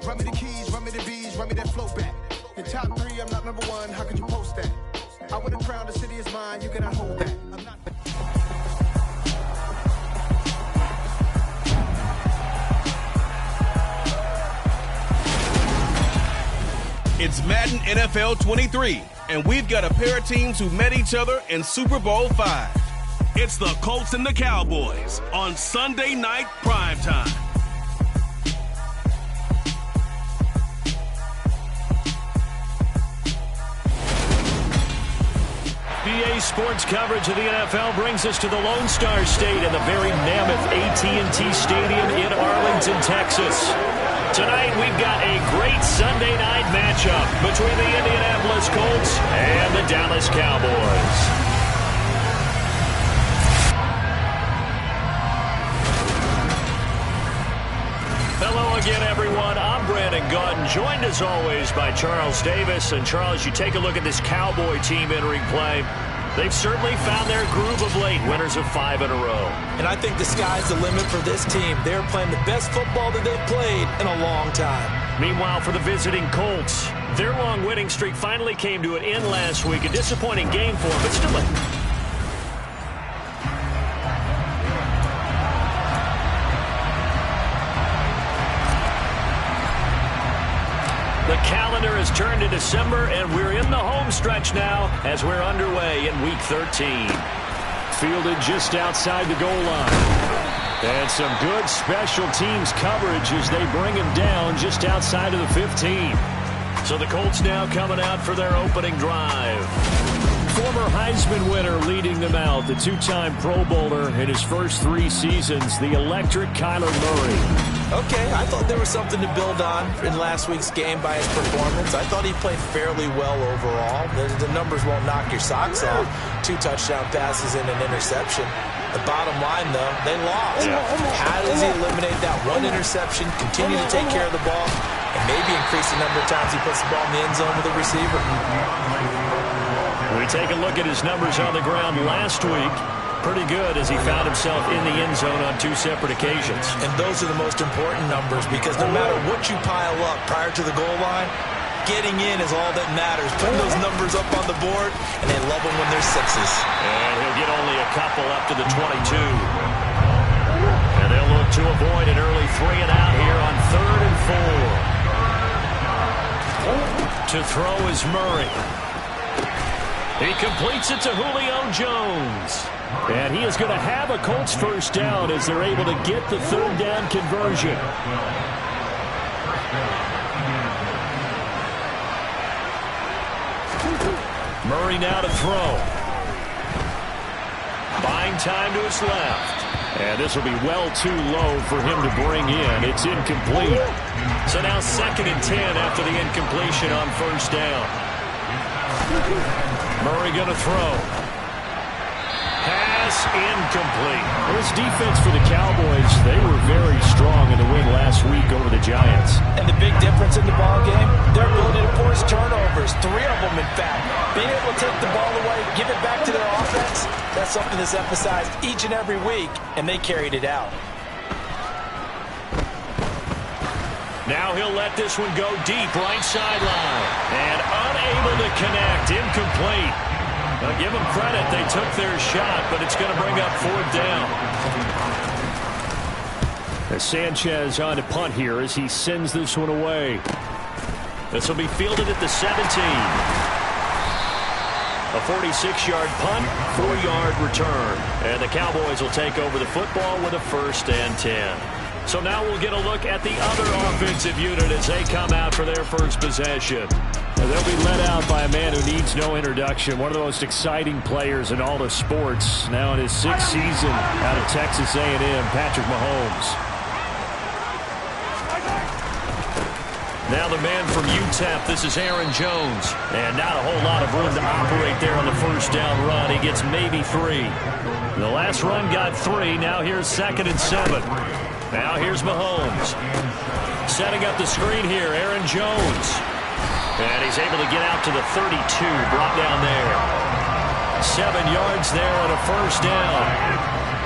Run me the keys, run me the B's, run me that flow back. In top 3, I'm not number 1, how could you post that? I would have crowned the city is mine, you cannot hold that. I'm not... It's Madden NFL 23, and we've got a pair of teams who met each other in Super Bowl V. It's the Colts and the Cowboys on Sunday night primetime. PA Sports coverage of the NFL brings us to the Lone Star State and the very mammoth AT&T Stadium in Arlington, Texas. Tonight, we've got a great Sunday night matchup between the Indianapolis Colts and the Dallas Cowboys. Hello again, everyone. I'm Brandon Gaudin, joined as always by Charles Davis. And Charles, you take a look at this Cowboy team entering play. They've certainly found their groove of late, winners of 5 in a row. And I think the sky's the limit for this team. They're playing the best football that they've played in a long time. Meanwhile, for the visiting Colts, their long winning streak finally came to an end last week. A disappointing game for them, but still The calendar has turned to December, and we're in the home stretch now as we're underway in Week 13. Fielded just outside the goal line. And some good special teams coverage as they bring him down just outside of the 15. So the Colts now coming out for their opening drive. Former Heisman winner leading them out, the two-time Pro Bowler in his first 3 seasons, the electric Kyler Murray. Okay, I thought there was something to build on in last week's game by his performance. I thought he played fairly well overall. The numbers won't knock your socks off. 2 touchdown passes and an interception. The bottom line, though, they lost. Yeah. How does he eliminate that 1 interception, continue to take care of the ball, and maybe increase the number of times he puts the ball in the end zone with a receiver? We take a look at his numbers on the ground last week. Pretty good as he found himself in the end zone on 2 separate occasions. And those are the most important numbers because no matter what you pile up prior to the goal line, getting in is all that matters. Putting those numbers up on the board, and they love them when they're 6s. And he'll get only a couple up to the 22. And they'll look to avoid an early 3 and out here on 3rd and 4. To throw is Murray. He completes it to Julio Jones. And he is going to have a Colts first down as they're able to get the 3rd down conversion. Murray now to throw. Buying time to his left. And this will be well too low for him to bring in. It's incomplete. So now 2nd and 10 after the incompletion on first down. Murray going to throw. Pass incomplete. This defense for the Cowboys, they were very strong in the win last week over the Giants. And the big difference in the ball game, their ability to force turnovers, 3 of them in fact. Being able to take the ball away, give it back to their offense, that's something that's emphasized each and every week, and they carried it out. Now he'll let this one go deep, right sideline. And unable to connect, incomplete. Now give them credit, they took their shot, but it's going to bring up 4th down. As Sanchez on to punt here as he sends this one away. This will be fielded at the 17. A 46-yard punt, 4-yard return. And the Cowboys will take over the football with a 1st and 10. So now we'll get a look at the other offensive unit as they come out for their first possession. And they'll be led out by a man who needs no introduction. One of the most exciting players in all of sports. Now in his 6th season out of Texas A&M, Patrick Mahomes. Now the man from UTEP, this is Aaron Jones. And not a whole lot of room to operate there on the first down run. He gets maybe 3. The last run got 3. Now here's 2nd and 7. Now here's Mahomes. Setting up the screen here, Aaron Jones. And he's able to get out to the 32, brought down there. 7 yards there and a first down.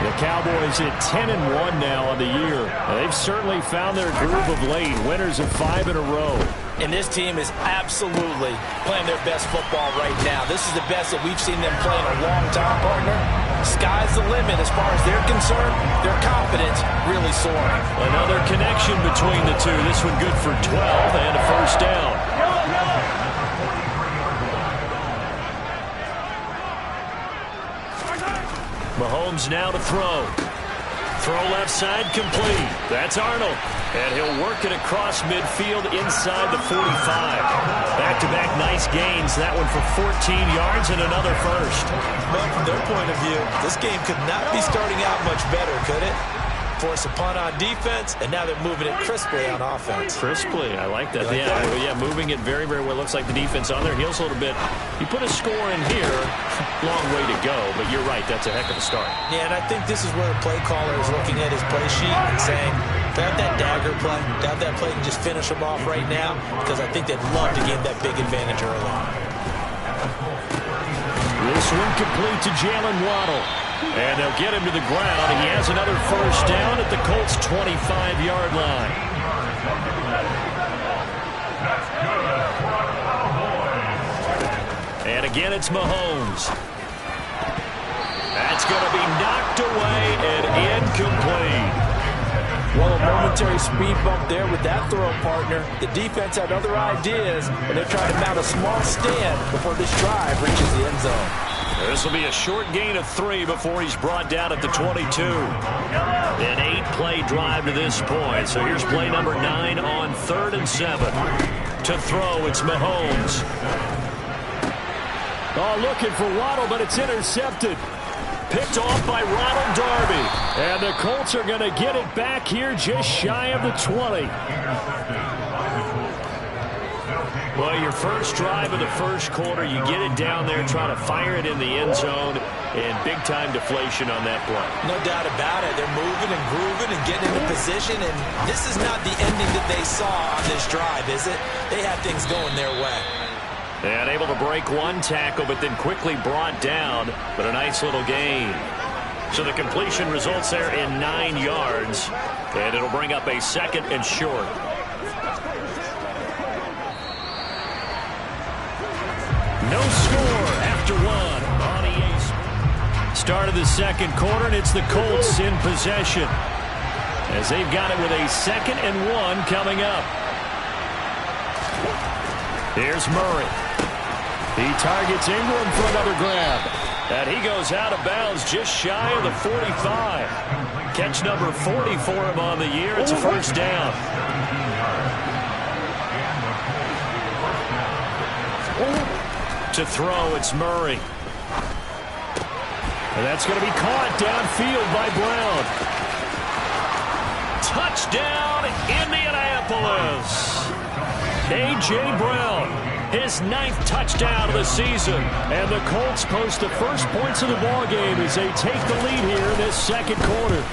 The Cowboys at 10-1 now on the year. They've certainly found their groove of late. Winners of 5 in a row. And this team is absolutely playing their best football right now. This is the best that we've seen them play in a long time, partner. Sky's the limit as far as they're concerned. Their confidence really soaring. Another connection between the two. This one good for 12 and a first down. Mahomes now to throw. Throw left side complete. That's Arnold. And he'll work it across midfield inside the 45. Back-to-back nice gains. That one for 14 yards and another first. Well, from their point of view, this game could not be starting out much better, could it? Force a punt on defense, and now they're moving it crisply on offense. Crisply, I like that. Yeah, moving it very, very well. Looks like the defense on their heels a little bit. You put a score in here, long way to go, but you're right, that's a heck of a start. Yeah, and I think this is where the play caller is looking at his play sheet and saying, grab that dagger play, grab that play and just finish them off right now, because I think they'd love to gain that big advantage early. This one complete to Jalen Waddle. And they'll get him to the ground. He has another first down at the Colts' 25-yard line. And again, it's Mahomes. That's going to be knocked away and incomplete. Well, a momentary speed bump there with that throw, partner. The defense had other ideas, and they're trying to mount a small stand before this drive reaches the end zone. This will be a short gain of 3 before he's brought down at the 22. An 8-play drive to this point. So here's play number 9 on 3rd and 7. To throw, it's Mahomes. Oh, looking for Waddle, but it's intercepted. Picked off by Ronald Darby. And the Colts are going to get it back here just shy of the 20. Well, your first drive of the first quarter, you get it down there, trying to fire it in the end zone, and big-time deflation on that play. No doubt about it. They're moving and grooving and getting into position, and this is not the ending that they saw on this drive, is it? They had things going their way. And able to break one tackle, but then quickly brought down, but a nice little gain. So the completion results there in 9 yards, and it'll bring up a 2nd and short. No score after 1 on EA. Start of the second quarter, and it's the Colts in possession, as they've got it with a 2nd and 1 coming up. Here's Murray. He targets Ingram for another grab. And he goes out of bounds just shy of the 45. Catch number 40 for him on the year. It's a first down. To throw, it's Murray. And that's going to be caught downfield by Brown. Touchdown, Indianapolis. A.J. Brown, his 9th touchdown of the season. And the Colts post the first points of the ballgame as they take the lead here in this second quarter.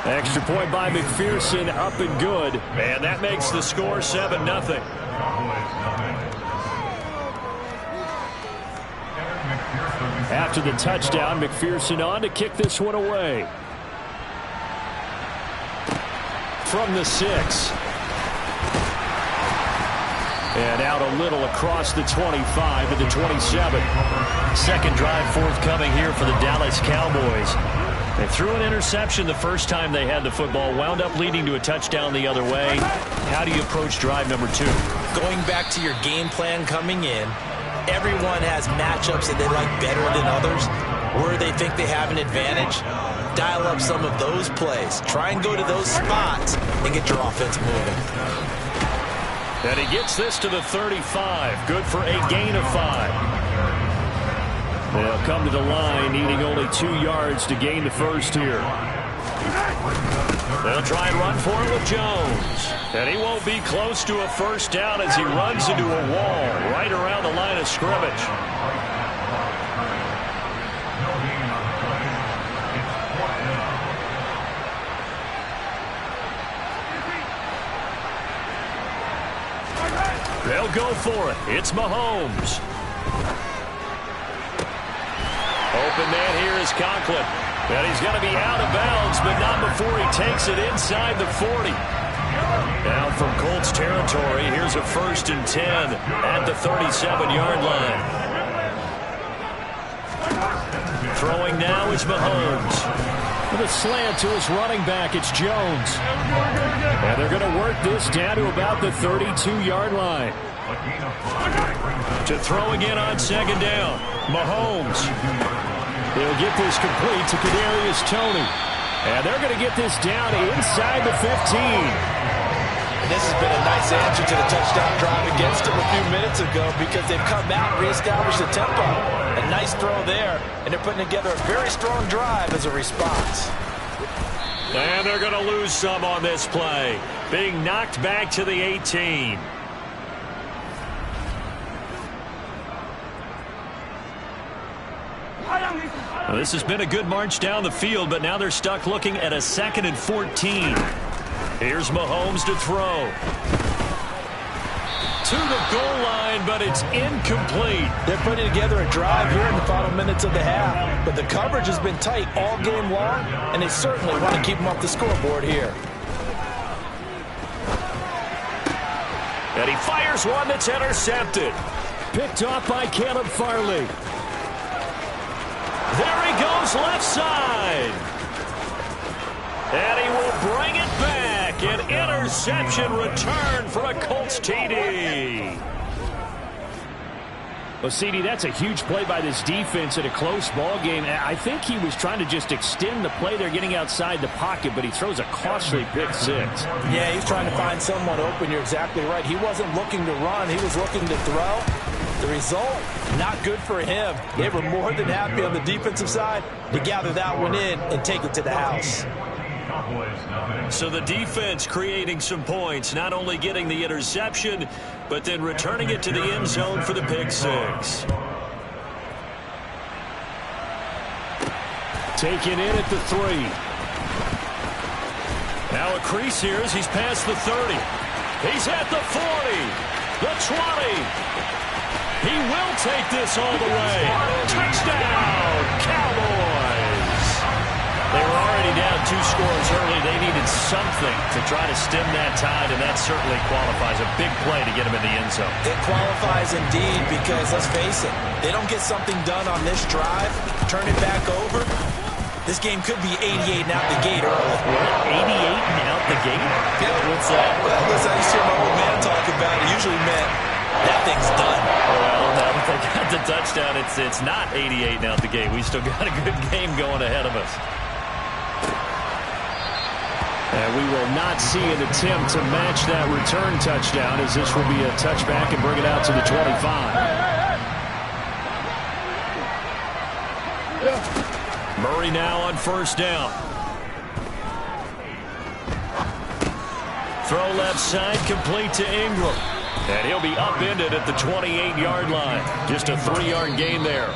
Extra point by McPherson, up and good. And that makes the score 7-0. After the touchdown, McPherson on to kick this one away. From the 6. And out a little across the 25 to the 27. Second drive forthcoming here for the Dallas Cowboys. They threw an interception the first time they had the football, wound up leading to a touchdown the other way. How do you approach drive number 2? Going back to your game plan coming in, everyone has matchups that they like better than others, where they think they have an advantage. Dial up some of those plays. Try and go to those spots and get your offense moving. And he gets this to the 35. Good for a gain of 5. They'll come to the line, needing only 2 yards to gain the first here. They'll try and run for it with Jones. And he won't be close to a first down as he runs into a wall right around the line of scrimmage. They'll go for it. It's Mahomes. open man here is Conklin. And he's going to be out of bounds, but not before he takes it inside the 40. Now from Colts territory, here's a 1st and 10 at the 37-yard line. Throwing now is Mahomes. With a slant to his running back, it's Jones. And they're going to work this down to about the 32-yard line. To throw again on 2nd down, Mahomes. They'll get this complete to Kadarius Toney. And they're going to get this down inside the 15. And this has been a nice answer to the touchdown drive against them a few minutes ago because they've come out and reestablished the tempo. A nice throw there, and they're putting together a very strong drive as a response. And they're going to lose some on this play, being knocked back to the 18. Well, this has been a good march down the field, but now they're stuck looking at a 2nd and 14. Here's Mahomes to throw. To the goal line, but it's incomplete. They're putting together a drive here in the final minutes of the half, but the coverage has been tight all game long, and they certainly want to keep them off the scoreboard here. And he fires one that's intercepted. Picked off by Caleb Farley. There he goes left side. And he will bring it back. An interception return for a Colts TD. Well, CD, that's a huge play by this defense in a close ball game. I think he was trying to just extend the play. They're getting outside the pocket, but he throws a costly pick six. Yeah, he's trying to find someone open. You're exactly right. He wasn't looking to run. He was looking to throw. The result, not good for him. They were more than happy on the defensive side to gather that one in and take it to the house. So the defense creating some points, not only getting the interception, but then returning it to the end zone for the pick six. Taken in at the 3. Now a crease here as he's past the 30. He's at the 40, the 20. He will take this all the way. Touchdown, Cowboys. They were already down 2 scores early. They needed something to try to stem that tide, and that certainly qualifies. A big play to get them in the end zone. It qualifies indeed because, let's face it, they don't get something done on this drive, turn it back over. This game could be 88 and out the gate early. 88 and out the gate? Yeah. What's that? Well, listen, I used to hear my old man talk about it. It usually meant that thing's done. Well, now that they got the touchdown, it's not 88 and out the gate. We still got a good game going ahead of us. And we will not see an attempt to match that return touchdown, as this will be a touchback and bring it out to the 25. Murray now on 1st down. Throw left side, complete to Ingram. And he'll be upended at the 28-yard line. Just a 3-yard gain there.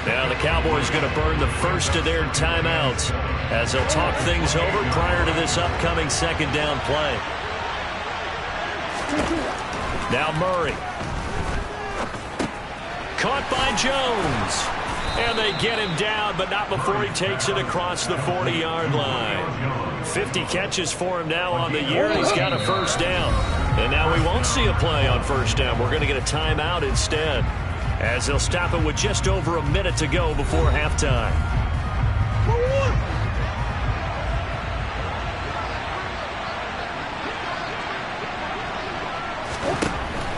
Now the Cowboys going to burn the first of their timeouts as they'll talk things over prior to this upcoming 2nd down play. Now Murray. Caught by Jones. And they get him down, but not before he takes it across the 40-yard line. 50 catches for him now on the year. He's got a 1st down. And now we won't see a play on 1st down. We're going to get a timeout instead, as they'll stop it with just over a minute to go before halftime.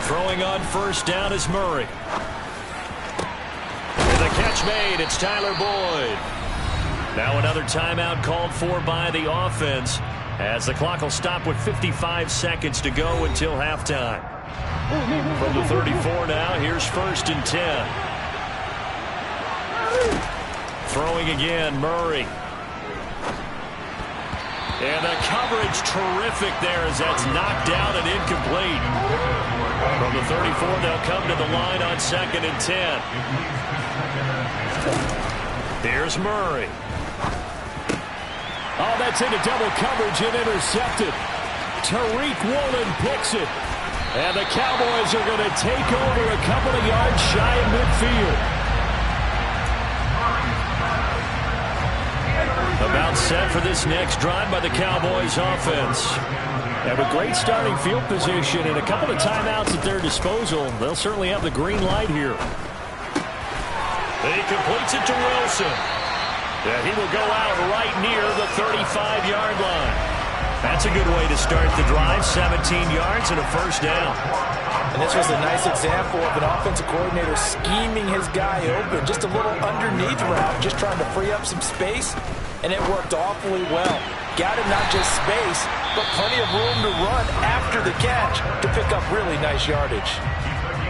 Throwing on 1st down is Murray. And the catch made. It's Tyler Boyd. Now another timeout called for by the offense, as the clock will stop with 55 seconds to go until halftime. From the 34 now, here's 1st and 10. Throwing again, Murray. And the coverage terrific there as that's knocked down and incomplete. From the 34, they'll come to the line on 2nd and 10. Here's Murray. Oh, that's into double coverage and intercepted. Tariq Woolen picks it. And the Cowboys are going to take over a couple of yards shy of midfield. timeout set for this next drive by the Cowboys offense. And with great starting field position and a couple of timeouts at their disposal, they'll certainly have the green light here. He completes it to Wilson. And he will go out right near the 35-yard line. That's a good way to start the drive. 17 yards and a first down. And this was a nice example of an offensive coordinator scheming his guy open. Just a little underneath route, just trying to free up some space. And it worked awfully well. Got him not just space, but plenty of room to run after the catch to pick up really nice yardage.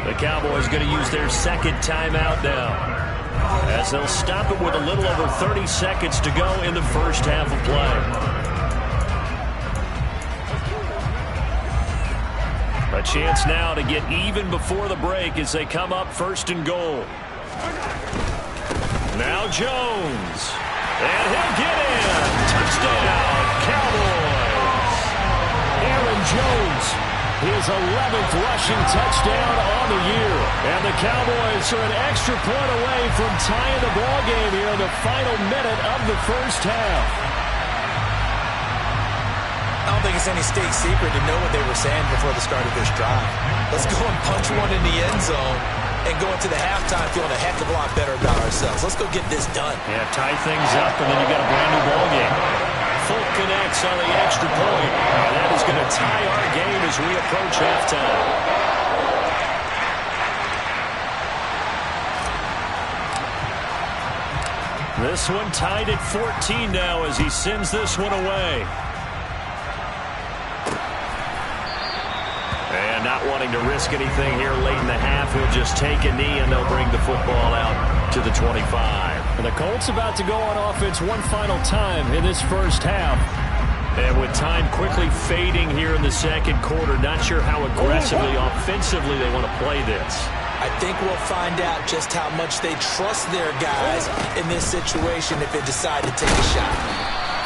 The Cowboys going to use their second timeout now, as they'll stop it with a little over 30 seconds to go in the first half of play. A chance now to get even before the break as they come up first and goal. Now Jones. And he'll get in. Touchdown, Cowboys. Aaron Jones, his 11th rushing touchdown on the year. And the Cowboys are an extra point away from tying the ball game here in the final minute of the first half. I don't think it's any state secret to know what they were saying before the start of this drive. Let's go and punch one in the end zone and go into the halftime feeling a heck of a lot better about ourselves. Let's go get this done. Yeah, tie things up, and then you got a brand new ball game. Full connects on the extra point. And that is going to tie our game as we approach halftime. This one tied at 14 now as he sends this one away. And not wanting to risk anything here late in the half, he'll just take a knee and they'll bring the football out to the 25. And the Colts about to go on offense one final time in this first half. And with time quickly fading here in the second quarter, not sure how aggressively, offensively they want to play this. I think we'll find out just how much they trust their guys in this situation if they decide to take a shot.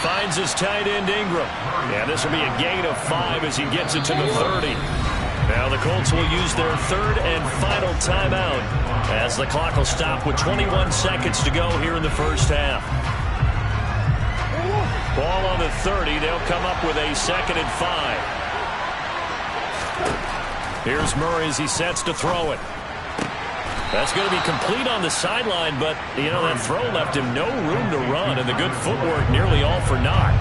Finds his tight end Ingram. Yeah, this will be a gain of 5 as he gets it to the 30. Now the Colts will use their third and final timeout as the clock will stop with 21 seconds to go here in the first half. Ball on the 30. They'll come up with a 2nd and 5. Here's Murray as he sets to throw it. That's going to be complete on the sideline, but, you know, that throw left him no room to run, and the good footwork nearly all for naught.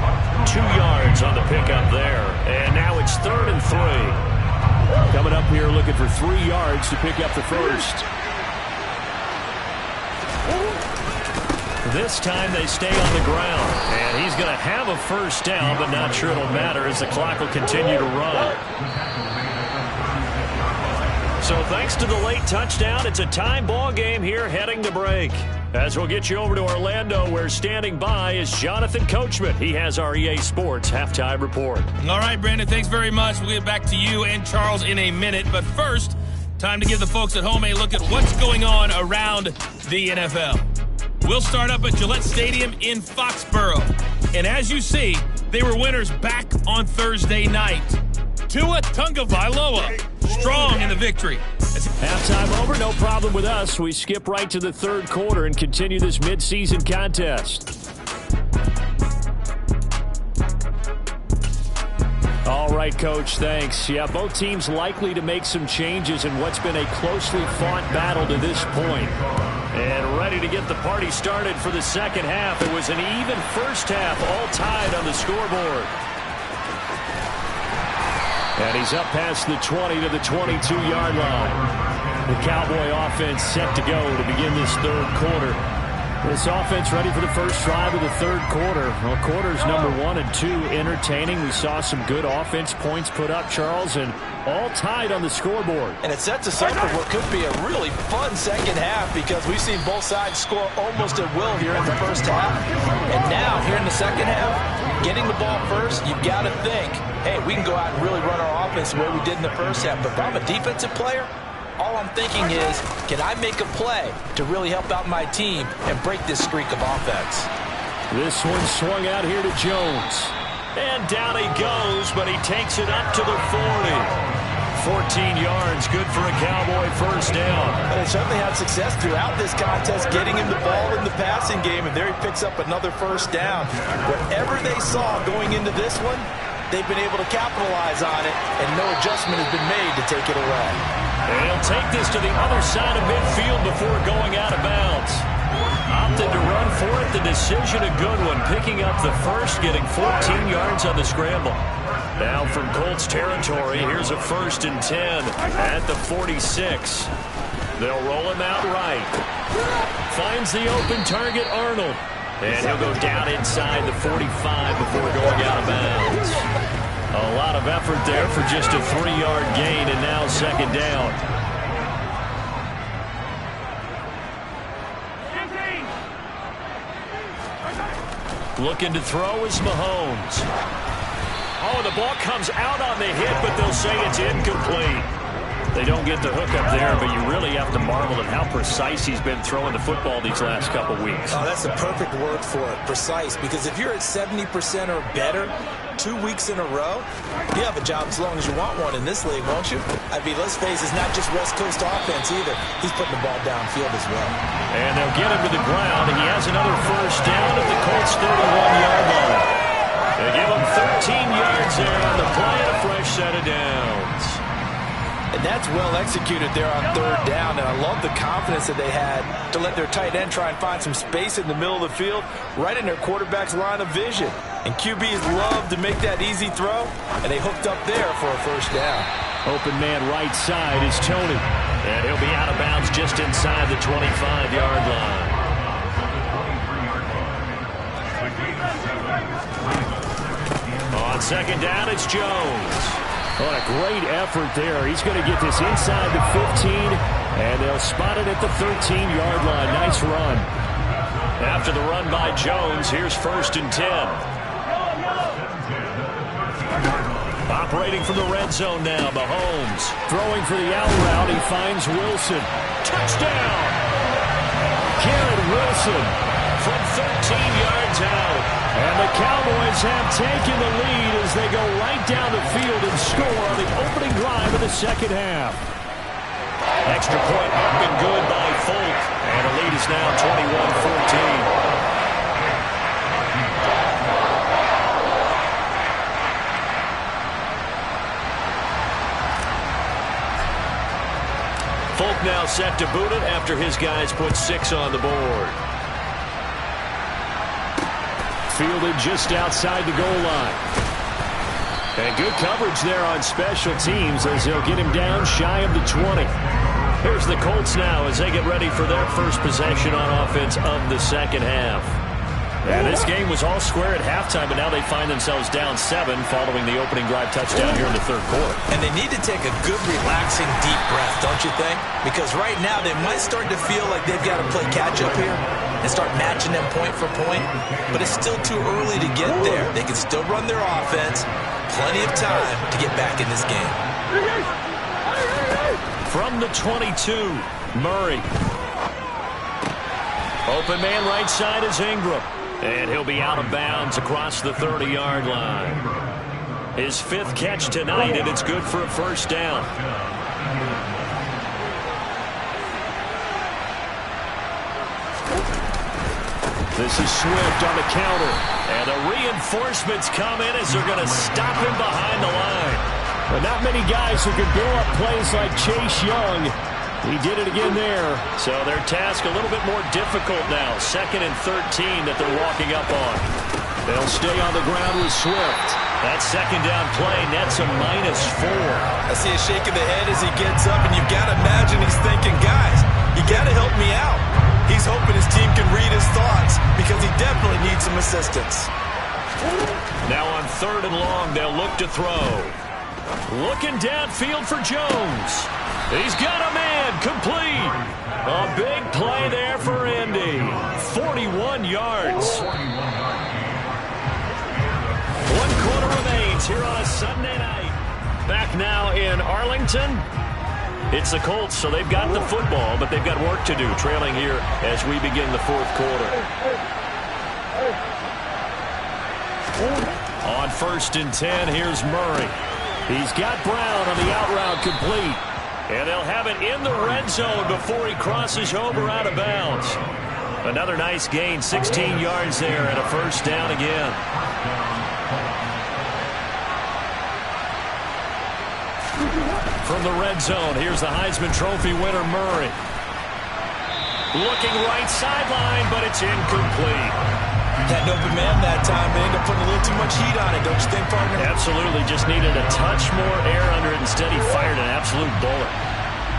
2 yards on the pickup there, and now it's 3rd and 3. Coming up here looking for 3 yards to pick up the first. This time they stay on the ground, and he's going to have a first down, but not sure it'll matter as the clock will continue to run. So thanks to the late touchdown, it's a tie ball game here heading to break. As we'll get you over to Orlando, where standing by is Jonathan Coachman. He has our EA Sports halftime report. All right, Brandon, thanks very much. We'll get back to you and Charles in a minute. But first, time to give the folks at home a look at what's going on around the NFL. We'll start up at Gillette Stadium in Foxborough. And as you see, they were winners back on Thursday night. Tua Tagovailoa, strong in the victory. Halftime over, no problem with us. We skip right to the third quarter and continue this midseason contest. All right, Coach, thanks. Yeah, both teams likely to make some changes in what's been a closely fought battle to this point. And ready to get the party started for the second half. It was an even first half, all tied on the scoreboard. And he's up past the 20 to the 22-yard line. The Cowboy offense set to go to begin this third quarter. This offense ready for the first drive of the third quarter. Well, quarters number 1 and 2 entertaining. We saw some good offense points put up, Charles, and all tied on the scoreboard. And it sets us up for what could be a really fun second half because we've seen both sides score almost at will here in the first half. And now, here in the second half, getting the ball first, you've got to think, hey, we can go out and really run our offense the way we did in the first half. But if I'm a defensive player, all I'm thinking is, can I make a play to really help out my team and break this streak of offense? This one swung out here to Jones. And down he goes, but he takes it up to the 40. 14 yards, good for a Cowboy first down. And they certainly had success throughout this contest, getting him the ball in the passing game, and there he picks up another first down. Whatever they saw going into this one, they've been able to capitalize on it, and no adjustment has been made to take it away. And he'll take this to the other side of midfield before going out of bounds. Opted to run for it. The decision a good one. Picking up the first, getting 14 yards on the scramble. Now from Colts territory, here's a 1st and 10 at the 46. They'll roll him out right. Finds the open target, Arnold. And he'll go down inside the 45 before going out of bounds. A lot of effort there for just a 3-yard gain, and now 2nd down. Looking to throw is Mahomes. Oh, the ball comes out on the hit, but they'll say it's incomplete. They don't get the hook up there, but you really have to marvel at how precise he's been throwing the football these last couple weeks. Oh, that's the perfect word for it, precise, because if you're at 70% or better 2 weeks in a row, you have a job as long as you want one in this league, won't you? I mean, let's face it, it's not just West Coast offense either. He's putting the ball downfield as well. And they'll get him to the ground. He has another first down at the Colts' 31-yard line. They give him 13 yards there on the play and a fresh set of downs. And that's well executed there on 3rd down, and I love the confidence that they had to let their tight end try and find some space in the middle of the field, right in their quarterback's line of vision. And QBs love to make that easy throw, and they hooked up there for a first down. Open man right side is Tony. And he'll be out of bounds just inside the 25-yard line. On 2nd down, it's Jones. What a great effort there. He's going to get this inside the 15, and they'll spot it at the 13-yard line. Nice run. After the run by Jones, here's 1st and 10. Operating from the red zone now, Mahomes. Throwing for the out route, he finds Wilson. Touchdown! Garrett Wilson from 13 yards out. And the Cowboys have taken the lead as they go right down the field and score on the opening drive of the 2nd half. Extra point up and good by Folk. And the lead is now 21-14. Folk now set to boot it after his guys put 6 on the board. Fielded just outside the goal line. And good coverage there on special teams as they'll get him down shy of the 20. Here's the Colts now as they get ready for their first possession on offense of the 2nd half. And this game was all square at halftime, but now they find themselves down 7 following the opening drive touchdown here in the 3rd quarter. And they need to take a good, relaxing, deep breath, don't you think? Because right now they might start to feel like they've got to play catch-up here and start matching them point for point. But it's still too early to get there. They can still run their offense. Plenty of time to get back in this game. From the 22, Murray. Open man right side is Ingram. And he'll be out of bounds across the 30-yard line. His 5th catch tonight, and it's good for a first down. This is Swift on the counter. And the reinforcements come in as they're going to stop him behind the line. But not many guys who can blow up plays like Chase Young. He did it again there. So their task a little bit more difficult now. 2nd and 13 that they're walking up on. They'll stay on the ground with Swift. That 2nd down play nets a -4. I see a shake of the head as he gets up, and you've got to imagine he's thinking, guys, you got to help me out. He's hoping his team can read his thoughts because he definitely needs some assistance. Now on 3rd and long, they'll look to throw. Looking downfield for Jones. He's got a man, complete. A big play there for Indy. 41 yards. 1 quarter remains here on a Sunday night. Back now in Arlington. It's the Colts, so they've got the football, but they've got work to do, trailing here as we begin the 4th quarter. On 1st and 10, here's Murray. He's got Brown on the out route complete. And they'll have it in the red zone before he crosses over out of bounds. Another nice gain, 16 yards there and a first down again. From the red zone, here's the Heisman Trophy winner, Murray. Looking right sideline, but it's incomplete. Had an open man that time. They ended up putting a little too much heat on it, don't you think, partner? Absolutely. Just needed a touch more air under it. Instead, he fired an absolute bullet.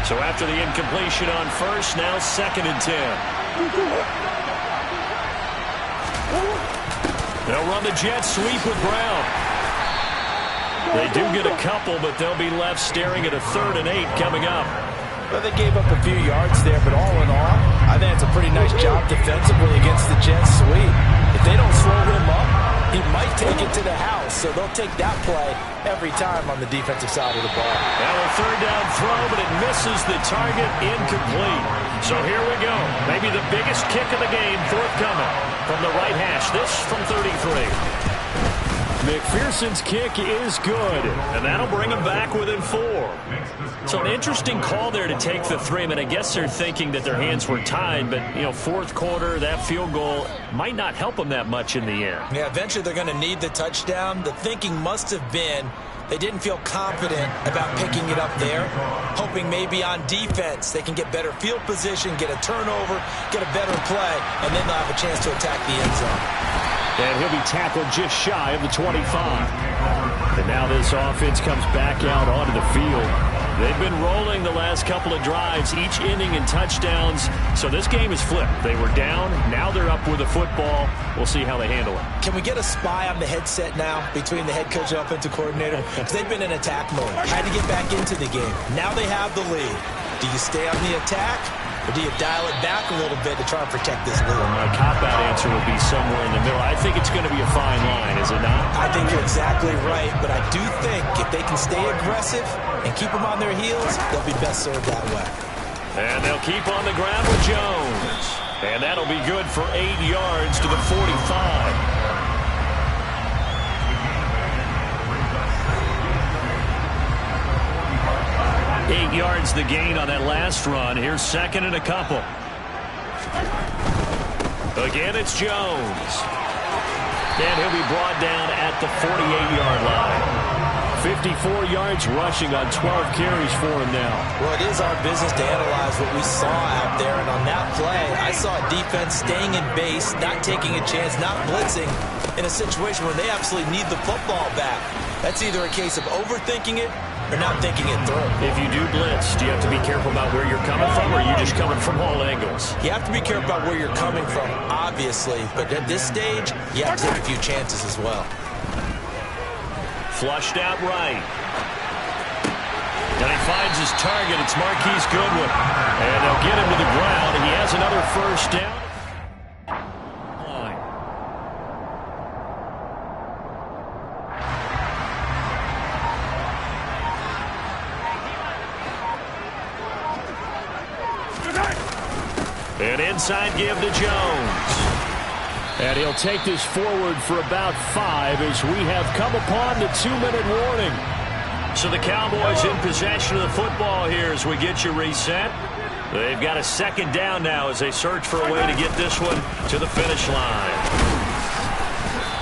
So after the incompletion on first, now 2nd and 10. They'll run the jet sweep with Brown. They do get a couple, but they'll be left staring at a 3rd and 8 coming up. Well, they gave up a few yards there, but all in all, I think it's a pretty nice job defensively against the jet sweep. If they don't slow him up, he might take it to the house. So they'll take that play every time on the defensive side of the ball. Now a 3rd down throw, but it misses the target, incomplete. So here we go. Maybe the biggest kick of the game forthcoming from the right hash. This from 33. McPherson's kick is good, and that'll bring him back within 4. So an interesting call there to take the 3. I mean, I guess they're thinking that their hands were tied, but, you know, 4th quarter, that field goal might not help them that much in the end. Yeah, eventually they're going to need the touchdown. The thinking must have been they didn't feel confident about picking it up there, hoping maybe on defense they can get better field position, get a turnover, get a better play, and then they'll have a chance to attack the end zone. And he'll be tackled just shy of the 25. And now this offense comes back out onto the field. They've been rolling the last couple of drives, each inning in touchdowns. So this game is flipped. They were down. Now they're up with the football. We'll see how they handle it. Can we get a spy on the headset now between the head coach and offensive coordinator? Because they've been in attack mode, trying to get back into the game. Now they have the lead. Do you stay on the attack? Or do you dial it back a little bit to try and protect this lead? My cop-out answer would be somewhere in the middle. I think it's going to be a fine line, is it not? I think you're exactly right, but I do think if they can stay aggressive and keep them on their heels, they'll be best served that way. And they'll keep on the ground with Jones. And that'll be good for 8 yards to the 45. 8 yards the gain on that last run. Here's 2nd and a couple. Again, it's Jones. And he'll be brought down at the 48-yard line. 54 yards rushing on 12 carries for him now. Well, it is our business to analyze what we saw out there. And on that play, I saw a defense staying in base, not taking a chance, not blitzing in a situation where they absolutely need the football back. That's either a case of overthinking it or not thinking it through. If you do blitz, do you have to be careful about where you're coming from, or are you just coming from all angles? You have to be careful about where you're coming from, obviously. But at this stage, you have to take a few chances as well. Flushed out right. And he finds his target. It's Marquise Goodwin. And they'll get him to the ground. And he has another first down. An inside give to Jones. And he'll take this forward for about 5 as we have come upon the 2-minute warning. So the Cowboys in possession of the football here as we get you reset. They've got a 2nd down now as they search for a way to get this one to the finish line.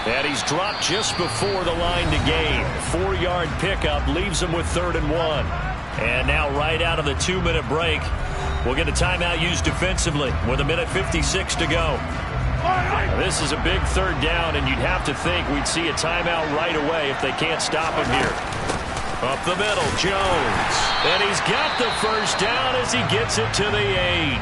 And he's dropped just before the line to gain. 4-yard pickup leaves him with 3rd and 1. And now right out of the 2-minute break, we'll get a timeout used defensively with 1:56 to go. Now, this is a big 3rd down, and you'd have to think we'd see a timeout right away if they can't stop him here. Up the middle, Jones. And he's got the first down as he gets it to the 8.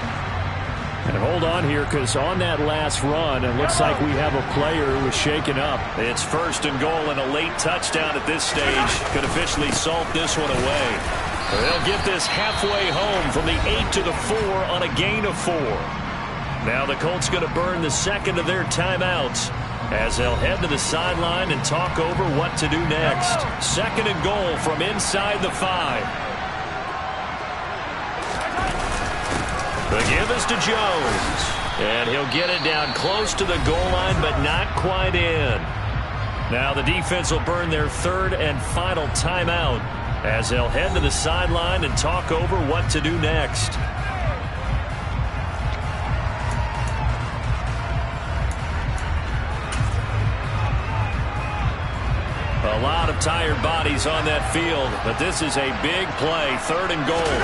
And hold on here, because on that last run, it looks like we have a player who was shaken up. It's 1st and goal, and a late touchdown at this stage could officially salt this one away. They'll get this halfway home from the 8 to the 4 on a gain of 4. Now the Colts going to burn the 2nd of their timeouts as they'll head to the sideline and talk over what to do next. 2nd and goal from inside the 5. The give is to Jones. And he'll get it down close to the goal line, but not quite in. Now the defense will burn their third and final timeout as they'll head to the sideline and talk over what to do next. A lot of tired bodies on that field, but this is a big play, 3rd and goal.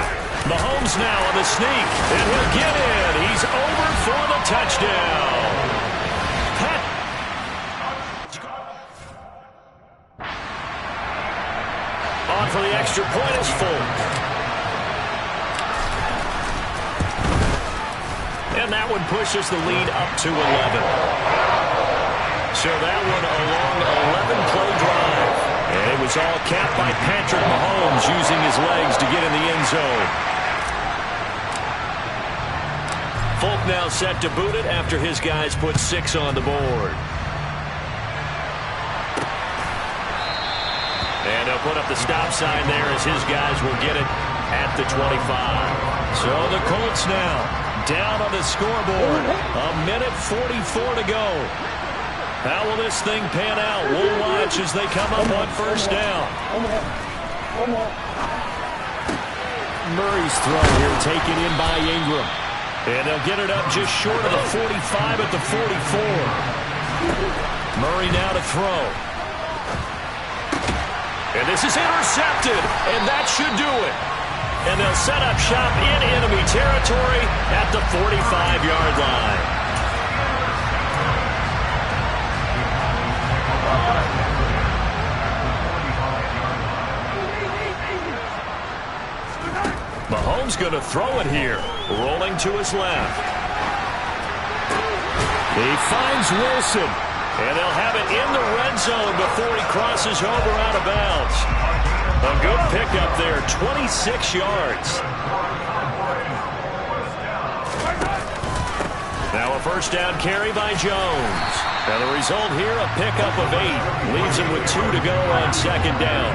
Mahomes now on the sneak, and he'll get in. He's over for the touchdown. On for the extra point is Folk. And that one pushes the lead up to 11. So that one a long 11-play drive. And it was all capped by Patrick Mahomes using his legs to get in the end zone. Folk now set to boot it after his guys put 6 on the board. And they'll put up the stop sign there as his guys will get it at the 25. So the Colts now down on the scoreboard. 1:44 to go. How will this thing pan out? We'll watch as they come up on 1st down. Murray's throw here taken in by Ingram. And they'll get it up just short of the 45 at the 44. Murray now to throw. And this is intercepted, and that should do it. And they'll set up shop in enemy territory at the 45-yard line. Mahomes going to throw it here, rolling to his left. He finds Wilson, and they'll have it in the red zone before he crosses over out of bounds. A good pickup there, 26 yards. Now a 1st down carry by Jones. Now the result here, a pickup of 8. Leaves him with 2 to go on 2nd down.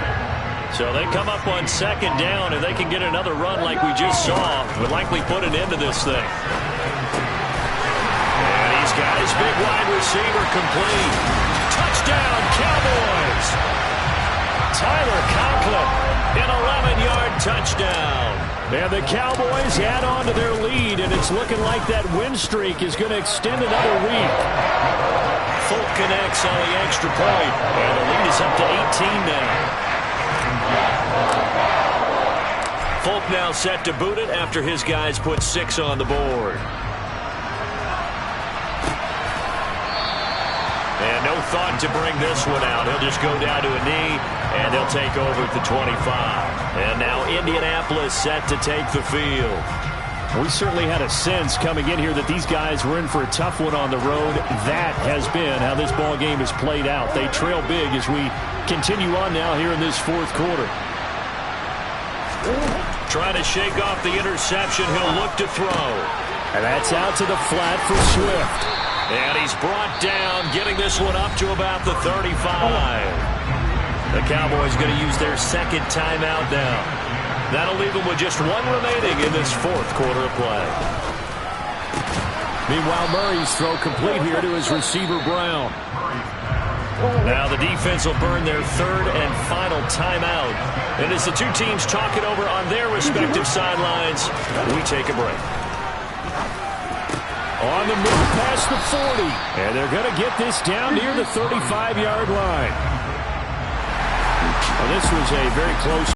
So they come up on 2nd down, and they can get another run like we just saw. Would likely put an end to this thing. And he's got his big wide receiver complete. Touchdown, Cowboys! Tyler Conklin, an 11-yard touchdown. And the Cowboys add on to their lead, and it's looking like that win streak is going to extend another week. Folk connects on the extra point, and the lead is up to 18 now. Folk now set to boot it after his guys put 6 on the board. And no thought to bring this one out. He'll just go down to a knee, and they'll take over at the 25. And now Indianapolis set to take the field. We certainly had a sense coming in here that these guys were in for a tough one on the road. That has been how this ball game has played out. They trail big as we continue on now here in this 4th quarter. Trying to shake off the interception. He'll look to throw. And that's out to the flat for Swift. And he's brought down, getting this one up to about the 35. The Cowboys going to use their 2nd timeout now. That'll leave them with just 1 remaining in this 4th quarter of play. Meanwhile, Murray's throw complete here to his receiver, Brown. Now the defense will burn their 3rd and final timeout. And as the two teams talk it over on their respective sidelines, we take a break. On the move past the 40. And they're going to get this down near the 35-yard line. Well, this was a very close